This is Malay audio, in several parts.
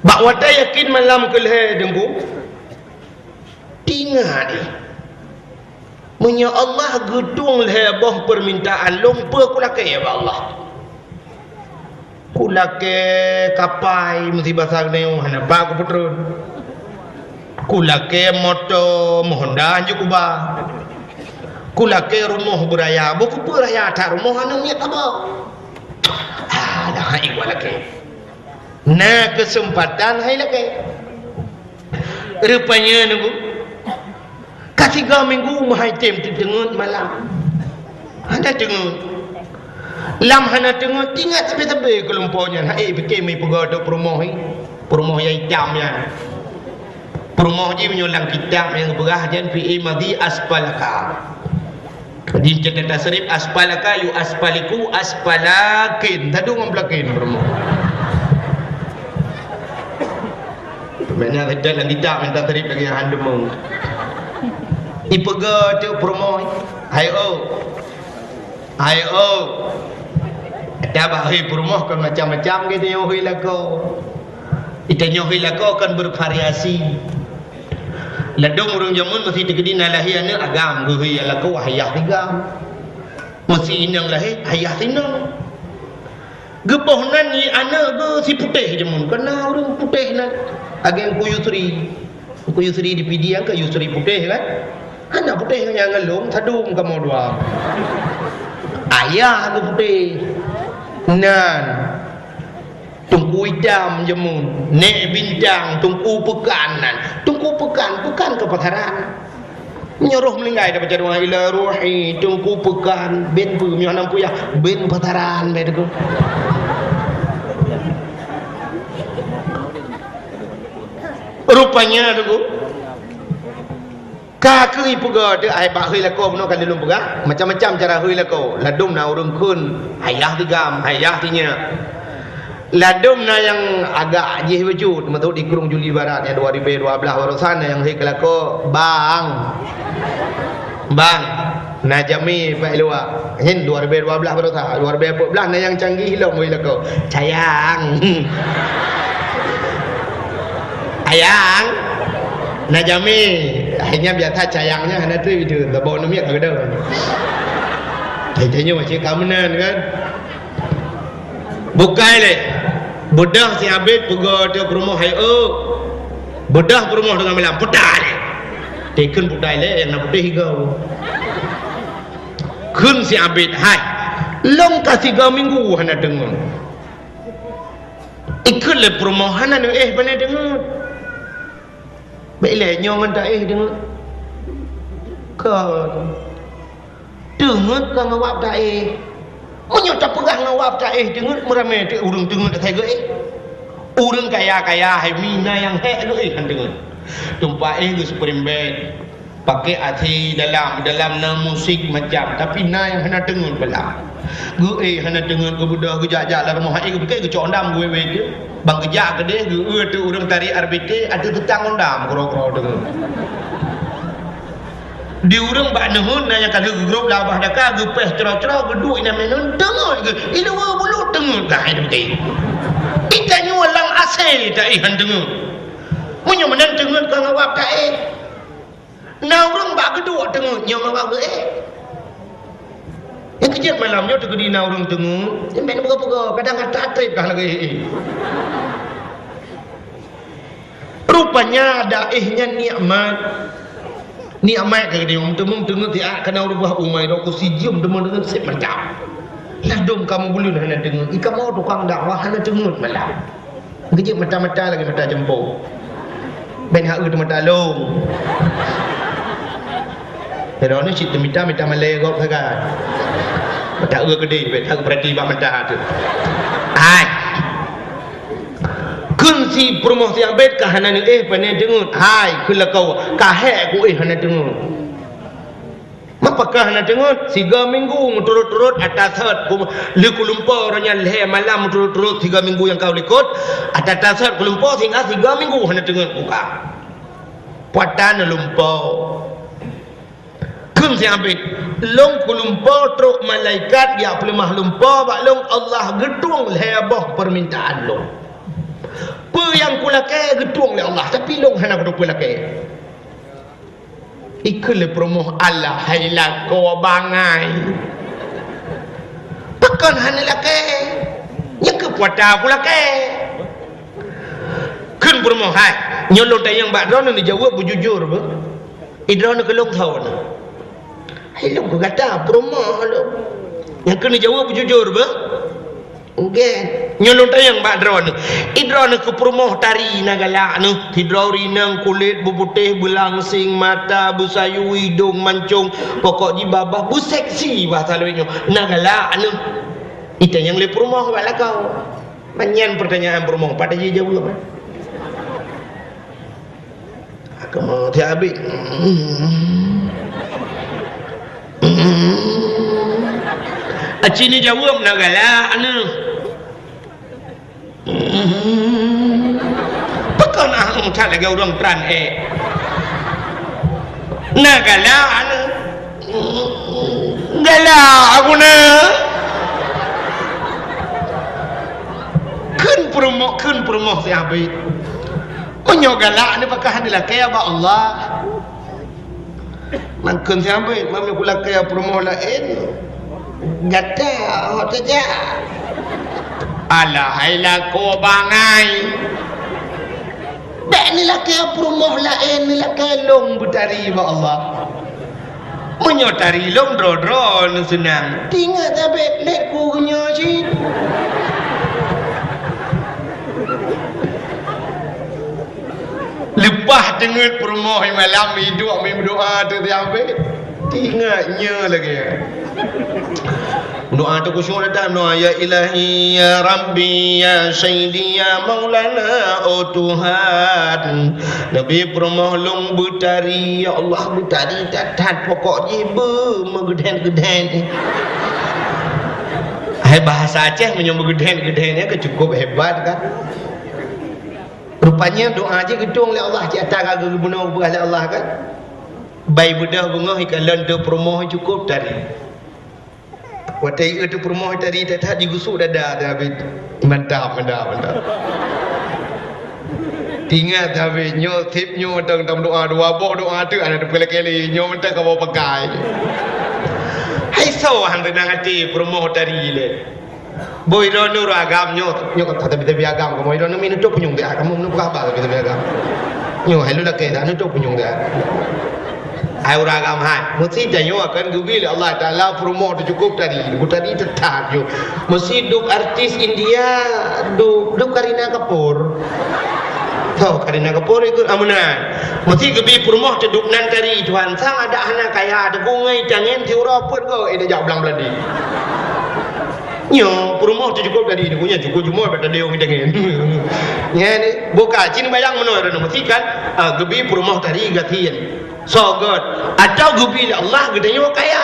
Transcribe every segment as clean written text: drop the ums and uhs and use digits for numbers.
bak wata yakin malam kelhe dengku tinggal ni punya Allah gedung lebah permintaan lumpur kulake ya Allah kulake kapai mesti bahasa neu hana ba ku putrun kulake moto Honda juga kulake rumah beraya buku beraya tak rumah anu miat apa dah hai walake na kesempatan hai lake rupanya nunggu ketiga minggu mahai tem tengut malam ada tengut lam hana tengut tinggal tepi-tepi kelumpunya hai fikir mai pegodo perumoh yang hitam ya perumoh je menyulang kitab yang berah jan fi madhi asfalaka di cerita tasrif asfalaka yu asfaliku asfalakin tadu ngomplakin perumoh maknanya dalam kitab yang tasrif lagi handemu ipega tu promo hayo ada bahai promo kan macam-macam gitu yo hilako itanya hilako kan bervariasi ladung urang jamun mesti digedi nalahian agam gue hilako hayah tiga mesti inang lahi hayah tinang gepohnan ni ana ge si putih jamun kena urang putih nan agen kuyusri di pidiang ke yusri putih kan anak putih yang ngelung sadung kamu dua ayah aku putih nan tungku hitam jemun nek bintang tungku pekanan bukan kepataran menyuruh melinggai dapat jaduang ila ruhi tungku pekan ben pu mianam puyah ben pataran bedeku rupanya tu kakui pega de ai bak hui lako beno kan dilum pega macam-macam cara hui lako ladum na urung kun hayah tigam hayah tinya ladum na yang agak jih wujud metu di kurung Juli Barat ya 2012 baru sana yang hui lako bang najami pak luar hin 2012 baru sa 2014 na yang canggih long hui lako sayang ayang najami akhirnya biasa sayangnya hanya tu itu tabau namiak ada jadinya macam kamenan kan bukai le budak si abid pega dia rumah hayo budak rumah dengan malam putai tekun putai le yang nak putih higau kun si abid hai long kasih 3 minggu hana dengar ikut le perumahan anu bana dengar baiklah nyaman tak dengar kan dengar kan ngawap tak menyo tak pegang ngawap tak dengar meramai tu urang dengar tak saya urang kaya-kaya hai mina yang lu kan dengar tumpa gus perimbet pakai hati dalam na musik macam tapi na yang hana dengar pula gue hana dengar ke budak ke jajak lah rumah gue pakai ke condam gue dia bang kejak ke dia gue tu orang tarik RBT ada tetang ondam kro-kro dengar di urang bak nehun na yang kali grup labah daka gue peh cerah-cerah geduk ina menun dengar ke ilu bulu dengar dah ada betul kita nyulang asal tak han dengar munyo menan dengar ka ngawap tak na urang bak geduk dengar nyo ngawap yang kejap malamnya tu gedi na urang dengar main pega-pega kadang tak trip kah lagi rupanya daihnya nikmat ke dia umum dengar tiak kena rubah umai roko sijum dengan sip macam ladum kamu boleh hana dengar ika mau tukang dakwah hana dengar malam kejap mata-mata lagi mata jempol ben hak tu mata long pero ni cita mita malay gop saga tak gede bet tak berarti bak mata tu ai kun si promosi abet ka hana ni pane dengar hai kula kau ka he ku hana dengar mapakah hana dengar 3 minggu turut-turut atas hat liku lumpur nya le malam turut-turut 3 minggu yang kau likut atas hat lumpur hingga 3 minggu hana dengar buka puatan lumpur kun si abet long lumpur truk malaikat dia pelemah lumpur bak long Allah gedung lebah permintaan long yang kulakai gedung oleh Allah tapi long hana aku kulakai ikut le promoh Allah hailah kau bangai pakan hana lakai yang kepuata kulakai kun promoh hai nyolong tayang bak drone ni jawab bujujur ba idron ke long tahu na hailah ku kata promoh lo yang kena jawab bujujur ba okay. Nyolong tayang bak drone idron ke promoh tari nagala nu hidrori nang kulit berputih belangsing mata busayu hidung mancung pokok jibabah bu seksi bahasa lainnya nagala nu itu yang le promoh bala kau manyan pertanyaan promoh pada dia jawab apa kamu tiap habis acini jawab nagala nu Pekan ahang tak lagi orang peran Nagala Gala aku na Kun promoh si habis Onyo gala ni pakai hadilah kaya ba Allah Man kun si habis Mami pula kaya promoh lain Gata Hot saja Alah hailah kau bangai tak ni lah kaya perumoh lain ni lah kaya long bertari ba Allah menyotari long dro-dro senang tinggal tapi let ku kenyo cik lepas dengar perumoh malam hidup berdoa tu sampai tinggalnya lagi doa tu khusyuk datang doa ya ilahi ya rabbi ya sayyidi ya maulana oh Tuhan Nabi promoh long bertari ya Allah bertari tak pokok jiba megeden-geden hai bahasa Aceh menyong megeden-gedennya cukup hebat kan rupanya doa je gedung oleh Allah ci atas gaga gubernur oleh Allah kan bayi bedah bunga ikan lenda promoh cukup tari Watai itu perumahan tadi tak digusuk dada tapi mantap. Tinggal tapi nyo tip nyo tentang doa doa tu ada kali nyo mentang kau pakai. Hai so hang tenang hati perumahan tadi le. Boy rono agam nyo kata tapi agam kamu rono minum tu punyung dia kamu minum apa tapi agam. Nyo halu dah kaya anu tu punyung dia. Hai orang agam hai mesti janyo akan gubil Allah Taala promote cukup tadi tetap yo mesti duk artis India duk Kareena Kapoor tahu Kareena Kapoor itu amunan mesti gebi promote duk nan tadi tuan sang ada anak kaya ada bungai tangan tiura pun kau ida jauh belang beladi nyo promote cukup tadi punya cukup cuma pada dia orang tangan nya ni buka cin bayang menor mesti kan gebi promote tadi gatian so good atau gubil Allah gedenya kaya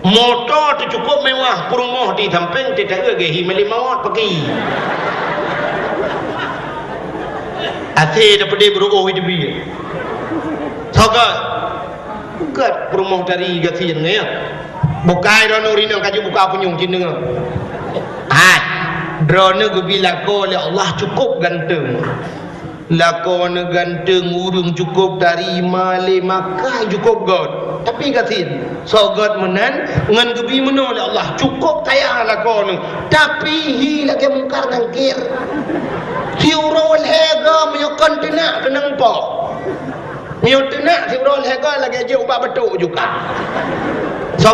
motor tu cukup mewah perumoh di samping tidak gehi melimawat pergi ati dapat dia beruoh hidup dia so good perumoh dari gatian ni bukai rono rino kaji buka punyung cin dengar drone gubil aku oleh Allah cukup ganteng lakon ganteng urung cukup dari male makai cukup god tapi katin so god menan ngan gebi meno oleh Allah cukup kaya lakon tapi hi lagi mungkar ngangkir siurol hega menyokon tenak tenang po nyo tenak siurol hega lagi aja ubah betul juga so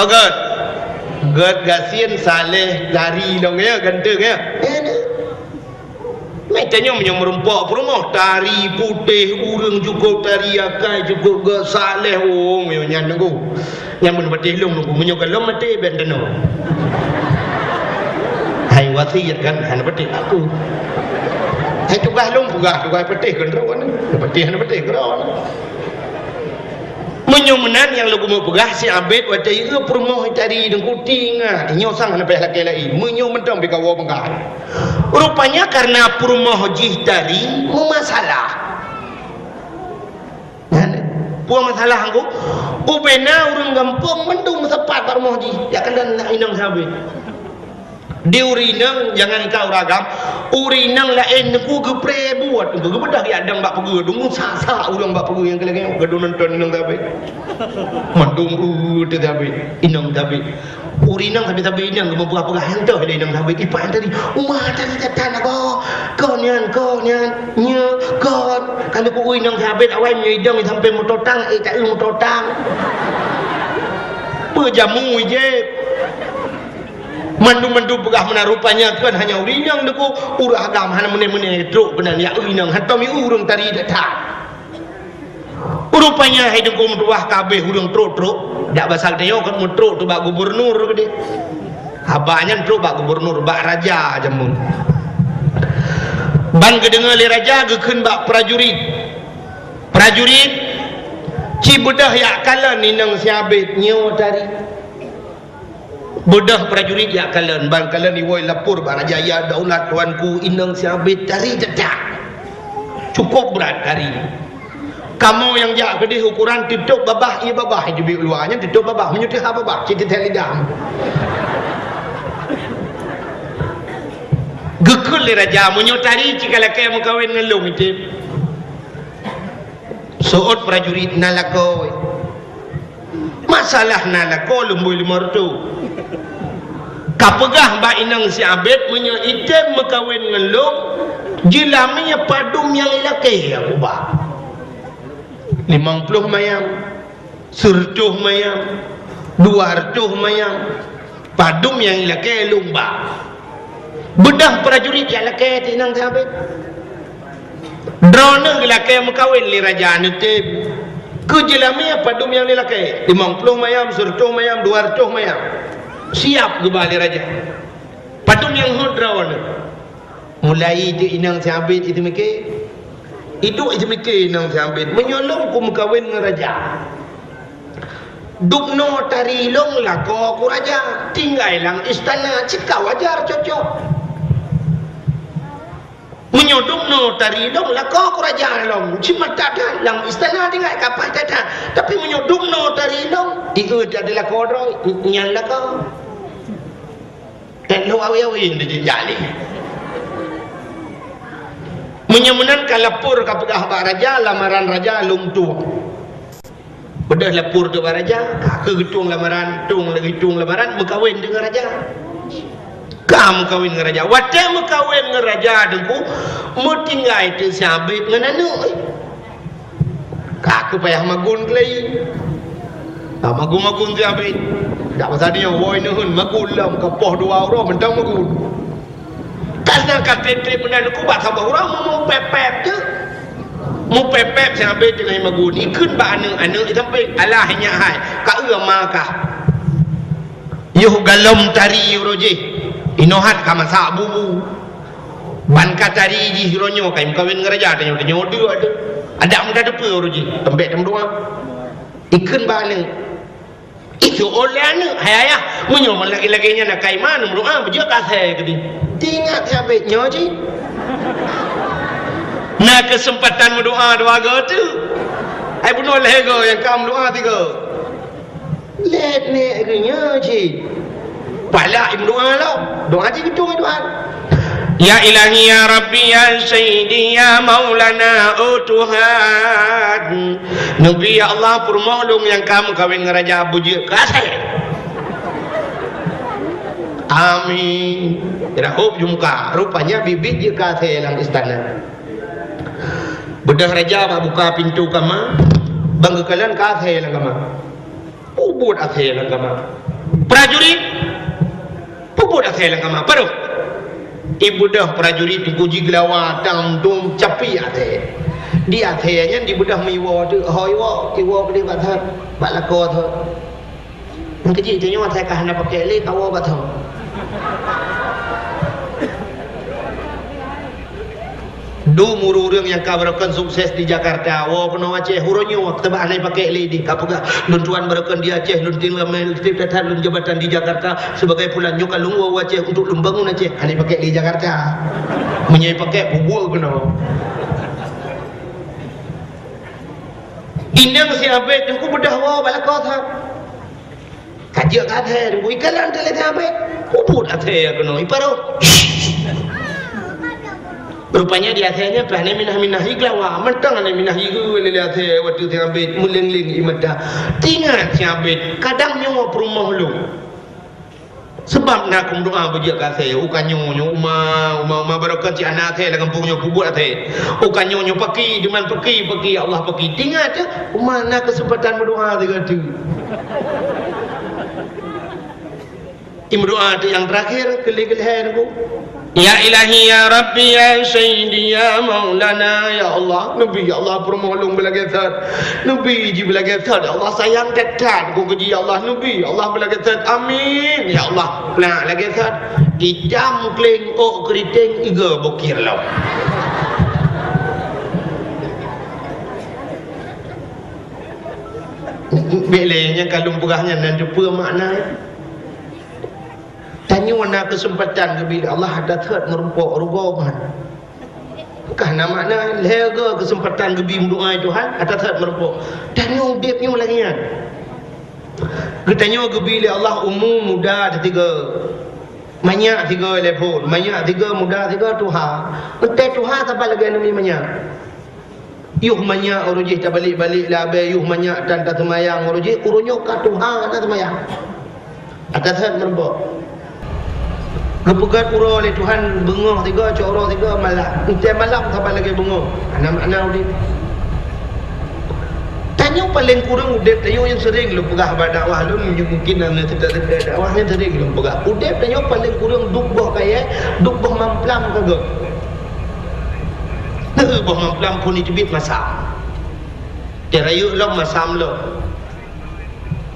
god god gasien saleh dari dong ya ganteng ya Macamnya yang merempak perumahan tari putih urang cukup tari akai cukup ke saleh yang nunggu yang menepati long nunggu menyokal long mati benteno hai wasiat kan hana peti aku hai tugah long tugah peti kan rawan peti hana peti rawan menyomenan yang lagu mau pegah si abed watai ke perumahan tari nunggu tinggal nyosang hana peh laki lain menyomentang bikawa pengah rupanya karena perumahan jih tadi masalah puang masalah aku ubena urang gampang mendung sepat perumahan jih ya kan dan nak inang sahabat Di urinang jangan kau ragam. Urinang lain ku gepre buat ku bedah ya dang bak pegu dung sa urang bak pegu yang keleng gaduh nonton nang tabe. Mandung tu tabe. Inang tabe. Urinang tabe inang mau buah-buah hentah dia inang tabe ipan tadi. Umah tadi kata kau nyan nya kau kalau ku inang tabe awai nyidang sampai mototang tak mototang. Pejamu je. Mandu begah mana rupanya kan hanya urinang deku urah agam hana mene truk benan ya urinang hatomi urung tari datang rupanya hai deku mduah kabeh urung truk dak basal teo kan mutruk tu bak gubernur gede habanya truk bak gubernur bak raja jamun ban gedenga le raja gekeun bak prajurit ci bedah ya kalan ninang siabet nyewa tari bedah prajurit ya kalian bang kalian iwoi lapor bang jaya daulat tuanku inang siabit dari jedak cukup berat hari kamu yang jak gede ukuran tutup babah ia babah jebi luarnya tutup babah menyutih babah citi telidam gekul le raja menyutari jika laki yang kawin ngelung itu soot prajurit nalakoi masalah nalakoi lumbui limortu kapegah ba inang si abet menyo item mekawin ngelung jilaminya padum yang ilake aku ba 50 mayam 100 mayam 200 mayam padum yang ilake lumba bedah prajurit yang ilake tinang si abet drone ilake mekawin li raja nutim ke jilaminya padum yang ilake 50 mayam 100 mayam 200 mayam siap kembali raja patung yang hudrawan mulai itu inang siabit itu mikir inang siabit menyolong ku mekawin dengan raja dukno tari long lako ku raja tinggal lang istana cika wajar cocok menyodukno tari long lako ku raja long cuma tak ada lang istana tinggal kapal tak tapi menyodukno tari long itu adalah kodro nyala kau dan lu awi-awi di jali menyemenan kalapur kapegah pak raja lamaran raja lungtu bedah lapur tu pak raja ke getung lamaran berkahwin dengan raja kamu kawin dengan raja wate berkahwin dengan raja dengku mu tinggal itu sabit dengan anu kak payah magun kelai magun sabit tak pasal dia woi nuhun magulam kapoh dua orang mentang magun karena kata benar aku bak sabah orang mau pepep je mau pepep sampai dengan magun ikut bak anu sampai alah hanya hai kak makah yuh galom tari roje inohat kama sa bubu ban katari ji ronyo kai kawin ngeraja tanyo dia ada muda depe roje tempat tem doa ikut bak anu itu oleh anu hayah menyoman lagi-laginya nak kai mana berdoa berjak kasih gede tinggal sabitnya je nak kesempatan berdoa dua tu ai bunuh lego yang kamu doa tiga let ne agaknya je pala im doa lah doa je gitu doa ya ilahi ya rabbi ya sayyidi ya maulana Tuhan nabi ya Allah purmohlung yang kamu kawin ngeraja bujuk kasih amin rahub jumka rupanya bibit je kasih dalam istana bedah raja buka pintu kama bangga kalian kasih dalam kama ubud kasih dalam kama prajurit ubud kasih dalam kama paruh ibu dah prajurit puji gelawa dam dum capi ate dia athenya di budah miwo tu hoiwo tiwo beli batha balako tho yang kecil tu nyawa saya kahana pakai le kawo batha du muru orang yang kabarakan sukses di Jakarta wo peno Aceh huronyo tebak anai pakai le di kapuga luntuan barakan di Aceh luntin lamel tatan lun jabatan di Jakarta sebagai pulan nyoka lungwo Aceh untuk lumbangun Aceh anai pakai di Jakarta menyai pakai bubul peno inang si abet aku bedah wa balako tha Ajak kata tu ikalan tele sampai ubud athe kono iparo. Rupanya dia athenya plane minah iglawa mentang ane minah igu lele athe waktu tiambit muleng-leng imada. Tingat tiambit kadang nyawa perumah lu. Sebab nak kum doa bejak kata ukanyo uma barakat ci anak teh dalam kampungnya kubur teh ukanyo peki dengan peki Allah peki tingat je mana kesempatan berdoa tiga tu doa tu yang terakhir keli-kelihan aku ya ilahi ya rabbi ya sayyidi ya maulana ya Allah nabi ya Allah permohon belagathat nabi ji belagathat ya Allah sayang dekat ku keji ya Allah nabi ya Allah belagathat amin ya Allah nak lagathat didam kleng ok keriting iga bokir law belenya kalung pegahnya dan jumpa makna tanya mana kesempatan ke bila Allah ada third merumpuk rugoman kerana makna lega kesempatan ke bila doa Tuhan ada third merumpuk tanya ubibnya lagi kan ketanya ke bila Allah umum muda tiga banyak tiga telefon banyak tiga muda tiga Tuhan entah Tuhan sampai lagi nama banyak yuh banyak urujih tak balik-balik labe yuh banyak dan tak semayang urujih urunya ke Tuhan tak semayang ada third merumpuk kepegat pura oleh Tuhan bengah tiga corok tiga malam nanti malam sampai lagi bengah anak-anak udip tanya paling kurang udip tanya yang sering lu pegah dakwah lu mungkin tidak dakwahnya sering lu pegah udip tanya paling kurang duk kaya duk mamplam kagak boh mamplam pun dibit masam dia rayu lo masam lo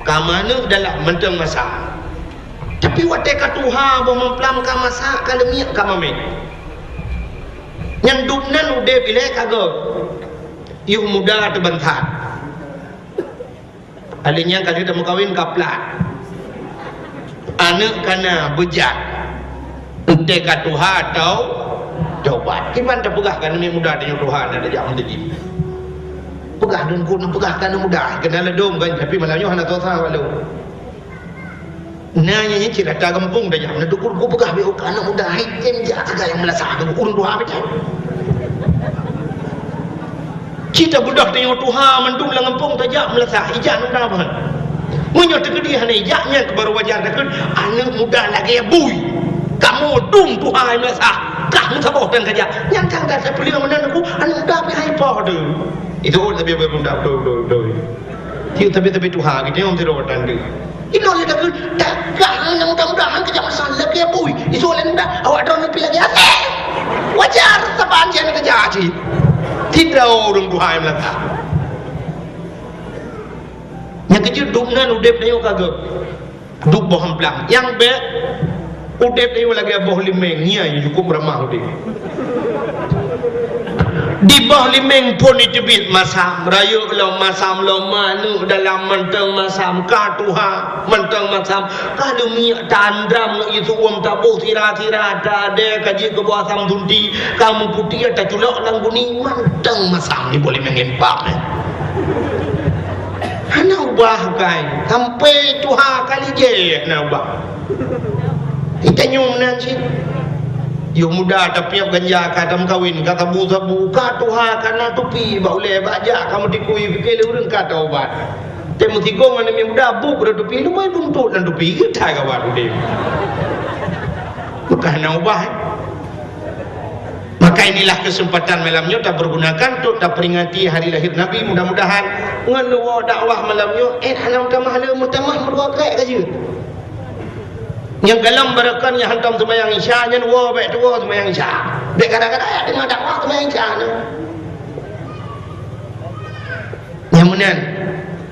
kamana dalam menteng masam tapi waktu katuha bawa memplam ka masak kalau miak ka mamin yang dupnan udah pilih kagak yuh muda terbentar alinya kalau kita mau kawin kaplat anak kana bejat udah katuha atau coba gimana terpegah kan ini muda dengan Tuhan ada jam tadi pegah dan kuna pegah kan muda kena ledom kan tapi malamnya hana tosa walau nanya ni cira tak kampung dah jam nak dukur gua pegah biar anak muda hitam je agak yang melasah tu urun dua macam kita budak tengok Tuhan mendung lang kampung tajak melasah ijak nak apa munyo tegedi hana ijaknya ke baru wajar dekat anak muda lagi bui kamu dung Tuhan melasah kamu sabah dan kerja yang kang dah saya beli mana aku anak muda pe hai pa tu itu tapi bermuda do dia tapi Tuhan kita yang tidak dan dia ino le dak dak mudah-mudahan kerja masalah ke bui isu le mudah awak drone pilih lagi wajar sebab dia kerja haji tidak orang Tuhan melaka yang kerja duknan udep nayo kagak duk bohong pelang yang be udep nayo lagi boh limeng nya cukup ramah udep di bawah limeng pun ditebit masam rayu lo masam lo manu dalam menteng masam katuha menteng masam kalau minyak tandam itu tabuh tira-tira ada kaji ke bawah sam dundi kamu putih ada culok lang kuning menteng masam ni boleh mengempak hana ubah kai sampai tuha kali je hana ubah kita nyum nanti yo muda tapi yang ganja kadam kawin kata sabu ka tuha kana tupi ba ule baja kamu dikui fikir urang kata obat temu tigong ane muda bu ber tupi lu mai buntut dan tupi kita ka wat ude bukan ubah maka inilah kesempatan malamnya tak bergunakan untuk tak peringati hari lahir Nabi mudah-mudahan ngeluwa dakwah malamnya anak mahala mutamah merua kai kaje yang galam barakan yang hantam sembahyang isya nya dua baik dua sembahyang isya dek kadang-kadang ayat dengar dakwah sembahyang isya yang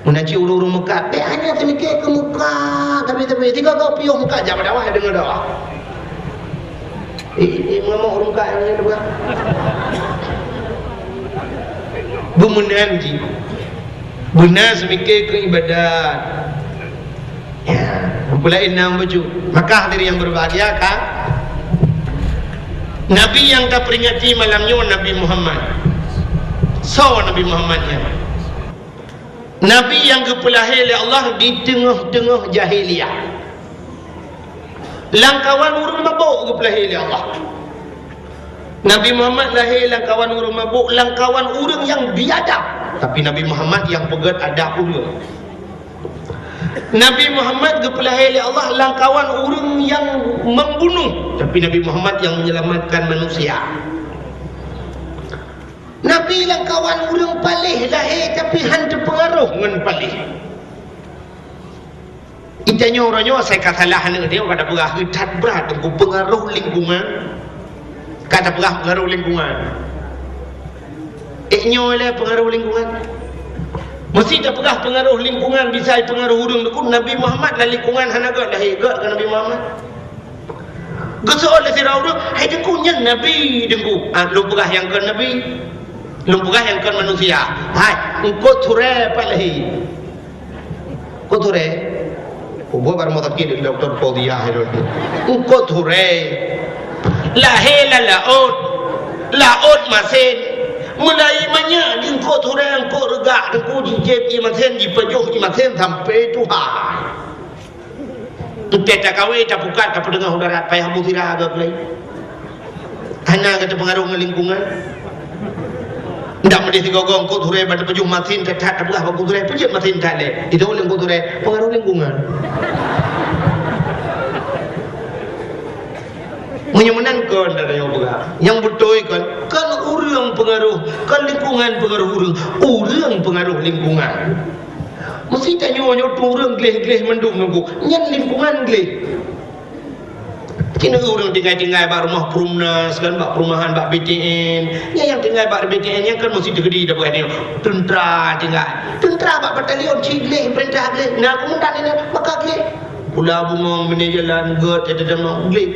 menaci ulu-ulu muka dek hanya semikir ke muka tapi tiga kau piuh muka jam dakwah dengar dakwah ngomong urung muka yang dua bumenan ji benar semikir ke ibadat ya, pula enam baju. Maka hadirin yang berbahagia kan Nabi yang tak peringati malamnya Nabi Muhammad Nabi Muhammadnya Nabi yang kepelahir oleh Allah di tengah-tengah jahiliyah Langkawan urang mabuk ke pelahir oleh Allah. Nabi Muhammad lahir langkawan urang mabuk, langkawan urang yang biadab. Tapi Nabi Muhammad yang pegat adab pula. Nabi Muhammad kepelahir oleh Allah langkawan orang yang membunuh, tapi Nabi Muhammad yang menyelamatkan manusia. Nabi langkawan orang palih lahir tapi hantu pengaruh dengan palih. Itanya orangnya saya kata lah dia kata berah getat berat dengan pengaruh lingkungan. Kata berah pengaruh lingkungan. Oleh pengaruh lingkungan. Mesti tak pegah pengaruh lingkungan bisa pengaruh urang dekun Nabi Muhammad lah lingkungan hanaga dah hegat ke Nabi Muhammad. Gesoal lah sirau urang, hai dekun yang Nabi dengku. Lu pegah yang kan Nabi. Lu pegah yang kan manusia. Hai, engkau ture palahi. Engkau ture. Ubo bar motak ki Dr. Paudia hai tu. Engkau ture. Lahir laut masin. Mulai banyak di kau turun kau regak dan kau jijib imasen dipejuh imasen sampai Tuhan. Kita kawin tak buka tak pendengar udarat payah musirah agak lain. Hanya kata pengaruh lingkungan. Tidak boleh digogong kau turun pada pejuh masin tak tak buka kau turun pejuh masin tak le. Itu oleh kau turun pengaruh lingkungan. Menyemenangkan dari yang bergerak yang betul kan orang pengaruh kan lingkungan pengaruh orang pengaruh lingkungan mesti tanya orang geleh mendung nunggu yang lingkungan geleh kena orang tinggal bak rumah perumnas kan bak perumahan bak BTN yang tinggal bak BTN yang kan mesti tegedi dah bukan tentera tinggal tentera bak batalion cigleh perintah geleh nak kemudian ini maka geleh pula bunga menejalan god ada dalam geleh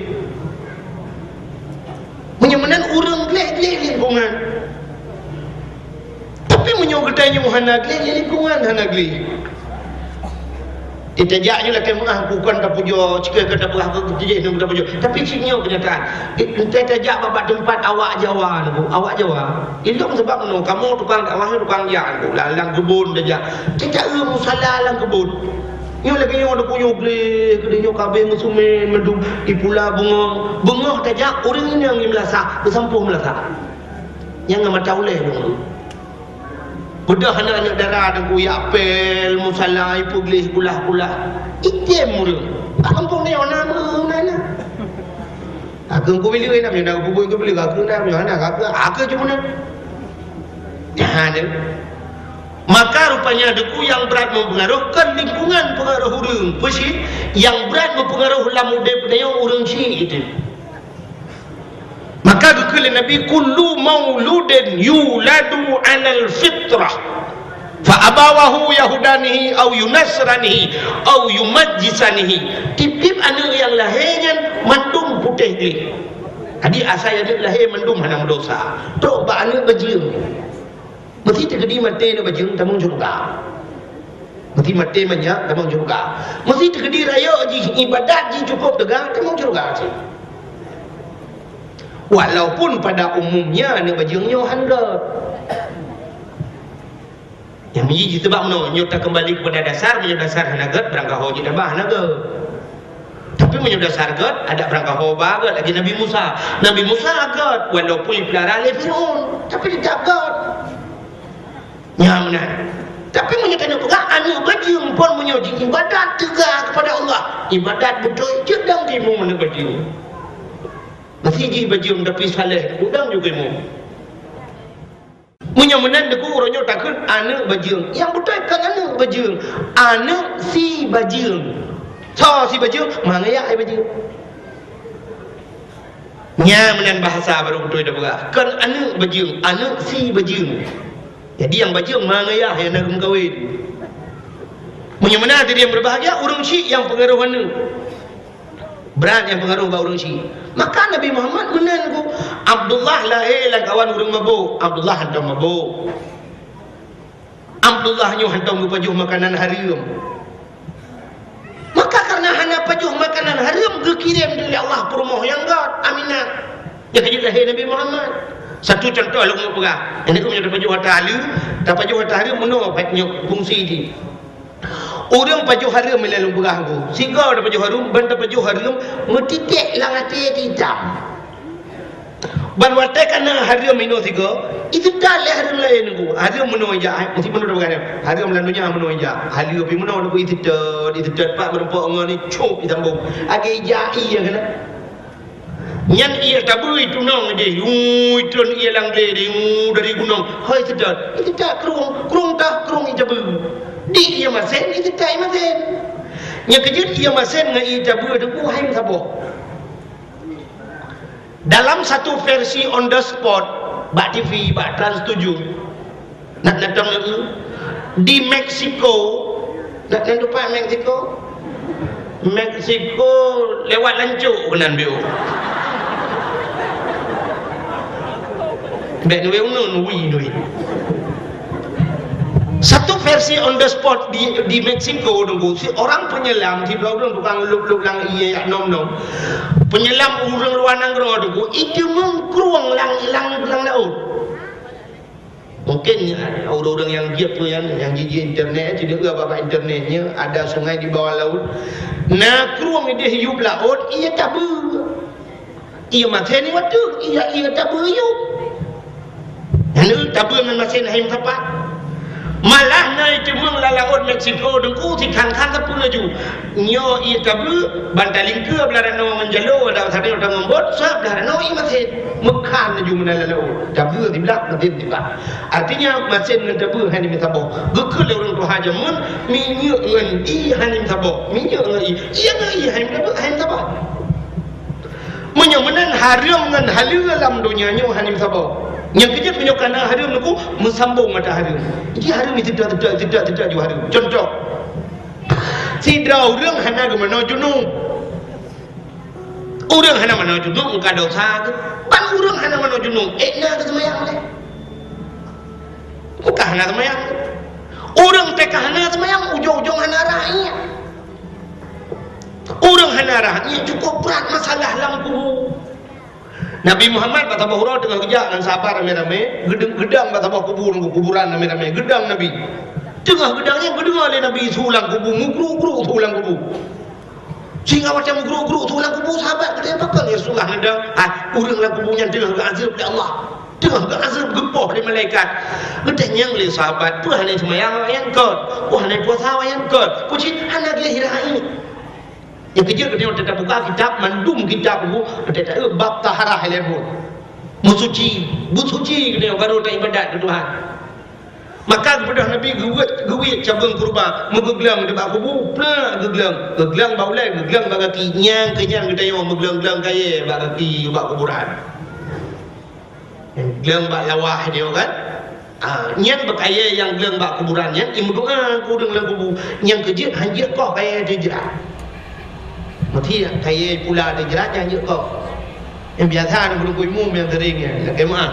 menyemenan orang geleh lingkungan tapi menyogedanya hana geleh lingkungan hana geleh ditajak je lah kan mengakukan tak pujuk jika kata berah kejadian yang tak pujuk tapi sini kenyataan ditajak bapak tempat awak Jawa itu sebab no, kamu tukang tukang jalan lalang kebun tajak tidak musala lalang kebun Yo lagi yo ada punya beli, kedai kabe musumin medum di pula bunga tajak orang ini yang melasa, bersampuh melasa. Yang nggak macam oleh dong. Bedah anak darah dan kuyak pel, musala, ipu gelis kulah. Item mulu. Kampung ni orang mana? Aku beli nak punya, aku beli aku nak punya anak aku cuma nak. Jangan. Maka rupanya deku yang berat mempengaruhkan lingkungan pengaruh orang pesi yang berat mempengaruh lamude pedaya orang si itu. Maka dikali Nabi kullu mauludin yuladu anal fitrah fa abawahu yahudanihi au yunasranihi au yumajjisanihi. Tip-tip anak yang lahirnya mandum putih ni. Tadi asal yang lahir mandum hana dosa. Tok ba anak bajing. Mesti terjadi mati nak bajing tamang juga. Mesti mati banyak tamang juga. Mesti terjadi raya ibadat ji cukup tegang tamang juga. Walaupun pada umumnya nak bajingnya handal. Yang menjadi sebab no nyota kembali kepada dasar hanagat berangkah hoji tabah naga. Tapi menyudah sargat ada berangkah hoba agak lagi Nabi Musa agak walaupun pelara oleh Firaun tapi tidak agak. Nyamna. Tapi menyatakan juga anak bajing pun menyuji ibadat tegak kepada Allah. Ibadat betul jedang timu mana bajing. Masih ji bajing tapi saleh udang juga mu. Menyamanan deku orangnya takkan anak bajing. Yang betul kan anak bajing. Anak si bajing. So si bajing mangayak ai bajing. Nyamanan bahasa baru betul dah berah. Kan anak bajing, anak si bajing. Jadi yang bajing mangayah yang nak mengkawin. Menyamana tadi yang berbahagia orang Syiah yang pengaruh mana? Berat yang pengaruh bau orang Syiah. Maka Nabi Muhammad menangu Abdullah lahir lah kawan orang mabuk. Abdullah hantar mabuk. Abdullah nyu hantar pajuh makanan haram. Maka karena hana pajuh makanan haram kekirim dari Allah perumoh yang God Aminah. Yang kejut lahir Nabi Muhammad. Satu contoh lu mau pegang. Ini aku punya dapat jual tahu, dapat jual tahu menolak patnya fungsi ini. Orang baju harum melalui berah aku. Sehingga ada baju harum, benda baju harum, metitik lang hati hitam. Ban watai kena harum ino tiga, itu dah le harum lain aku. Harum menoi ja, mesti menoi bukan. Harum lanunya menoi ja. Harum pi menoi aku itu pak merempok ngani cop ditambung. Age ja iya kena. Nyan iya tabu itu nong dia, itu iya lang dia dari gunung. Hai itu dah kerung itu di iya masen itu tak masen. Nya kejut iya masen ngai tabu itu hai sabo. Dalam satu versi on the spot, Bak TV, Bak Trans 7 nak datang itu di Meksiko, nak lupa Meksiko lewat lancuk kenan bio. Bek nu wi. Satu versi on the spot di Meksiko nunggu si orang penyelam di belakang tukang lup lang iya nom penyelam urang luar nangro nunggu itu mengkruang lang laut. Mungkin orang-orang yang dia tu yang gigi internet tidak apa internetnya ada sungai di bawah laut. Nah kruang dia hidup laut ia tabu. Ia mati ni waktu ia tabu hidup. Lalu tabu dengan masih naik tempat. Malah naik cuma laut Meksiko dengku si kan tak pun laju. Nyo ia tabu bantaling ke belara no menjalo ada tadi orang ngombot sab dah no ia masih mekan laju mana laut. Tabu di belak nanti tiba. Artinya masih dengan tabu hani misabo. Gekul orang tu haja mun minyo ngan i hani misabo. Minyo ngan ia hani misabo. Menyomenan harum ngan halu dalam dunia nyo hani misabo. Yang kejut menyokan harum nuku mensambung mata harum. Ini harum ni tidak juga harum. Contoh, si draw orang hana gemano junung. Orang hana mano junung engkau dosa ke? Pan orang hana mano junung. Ekna ke semayang le? Bukan hana semayang. Orang teka hana semayang ujung-ujung hana rahnya. Orang hana rahnya cukup berat masalah lampu. Nabi Muhammad kata bahura tengah kerja dengan sahabat rame-rame, gedang kata bah kuburan rame-rame, gedang Nabi. Tengah gedangnya berdengar oleh Nabi sulang kubur, mugru sulang kubur. Sehingga macam mugru sulang kubur sahabat kata apa ya sulang gedang, uranglah kuburnya tengah azab oleh Allah. Tengah azab gempoh dari malaikat. Gedangnya oleh sahabat, Tuhan yang semayang yang kot, Tuhan yang puasa yang kot. Puji anak dia hirah ini. Yang kecil kita tidak buka kitab, mandum kitab itu, tidak bab taharah level, musuci kita baru tak ibadat ke Tuhan. Maka kepada Nabi guwit cabang kurba, megeglang di bak kubu, pula geglang baulai, geglang bak kaki, nyang kenyang kita yang meglang kaya bak kaki bak kuburan. Geglang bak lawah dia kan. Nyang berkaya yang geglang bak kuburan, yang imu doa kurang dalam kubu, yang kecil hanya kau kaya dia jerat. Mati kaya pula ada jerat yang kau. Yang biasa belum kuimu yang seringnya, nak kemah.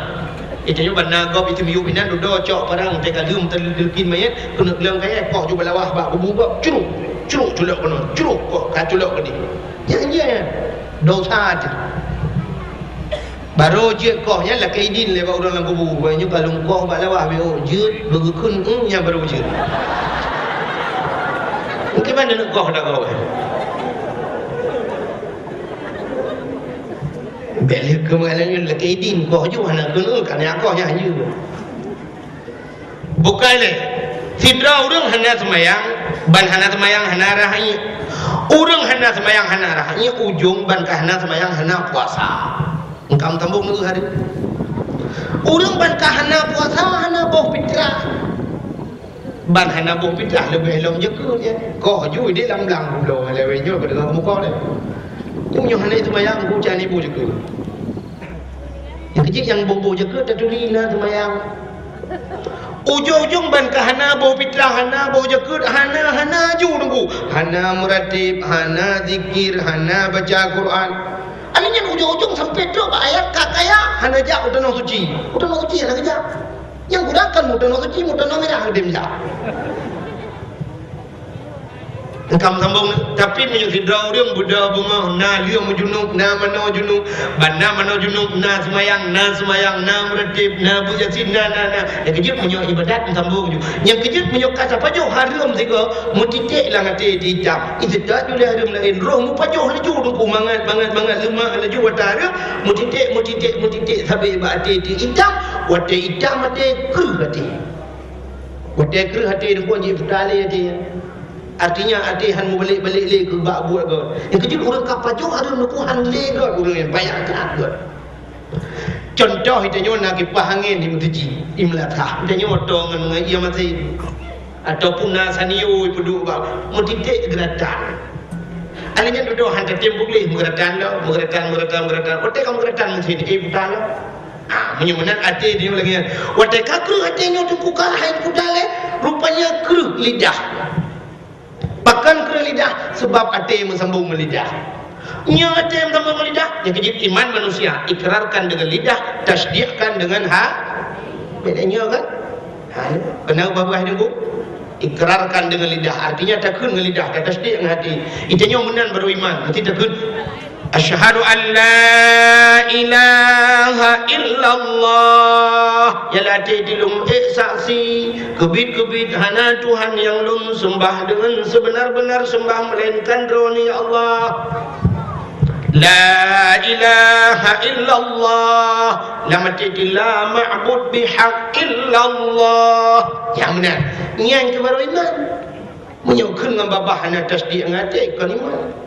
Itu yang benar kau itu miu binan dodo cok parang teka lum terlilkin mayat kena gelang kaya kau cuba lawah bak kubu bak curuk culok kono curuk kok kaculok ke dia. Yang dosa aja. Baru je kau nya lah kaidin le bak orang dalam kubu. Banyak kalau kau bak lawah bio je berukun yang baru je. Mungkin mana nak kau dah kau. Balik kemalannya lagi din kau je mana kena kan kau je hanya bukan le sidra orang hana semayang ban hana semayang hana rahanya orang hana semayang hana rahanya ujung ban hana semayang hana puasa engkau tambung tu hari orang ban hana puasa hana bau fitrah ban hana bau fitrah lebih lom je kau je dia lam-lam belum lewatnya pada kamu kau le punya hana semayang ku cari ibu juga. Yang kecil yang bobo juga tak turina semayang. Ujung-ujung ban ke hana bau fitrah, hana bau jakut, hana ju nunggu. Hana muratib, hana zikir, hana baca Quran. Akhirnya ujung-ujung sampai tu ayat kakaya hana jak utanong suci. Utanong suci hana jak. Yang gunakan utanong suci, utanong merah dia jak. Engkau sambung tapi menyuhidrau dia Buddha bunga na liang junub na mano junub bana mano junub na semayang na meretip na bujasin na yang kejut menyo ibadat sambung ju yang kejut menyo kata pajoh harum tiga mutitik lah ngati ditam itu tak jule harum lain roh mu pajoh laju ku mangat lemak laju watara mutitik sampai bati hitam wate hitam mate keruh hati pun ji putale hati. Artinya hatihan mu balik-balik le ke bak buat kau. Yang kecil orang kapajoh ada nukuhan le kau orang yang banyak tak kau. Contoh itanya nak kipas angin di mutiji imlatah. Itanya otong dengan ia masih ataupun nasanio peduk bak mutitik geratan. Alanya duduk hantar tembuk le geratan. Otak kamu geratan mesti ibutan. Menyumenat hati dia lagi. Otak kru hatinya tu kukahan kudale rupanya kru lidah. Bahkan kena lidah sebab hati bersambung lidah. Nya hati bersambung lidah. Yang kejip iman manusia ikrarkan dengan lidah, tasdiqkan dengan bedanya kan? Kenapa babah dia ikrarkan dengan lidah. Artinya takun dengan lidah, tasdiq dengan hati. Itanya menan baru iman. Nanti takun asyhadu an la ilaha illallah ya latih dilum saksi kebit hana Tuhan yang lum sembah dengan sebenar-benar sembah melainkan roni Allah la ilaha illallah la mati la ma'bud bihaq illallah yang benar yang baru iman menyokong dengan babah hana tasdiq ngati kan iman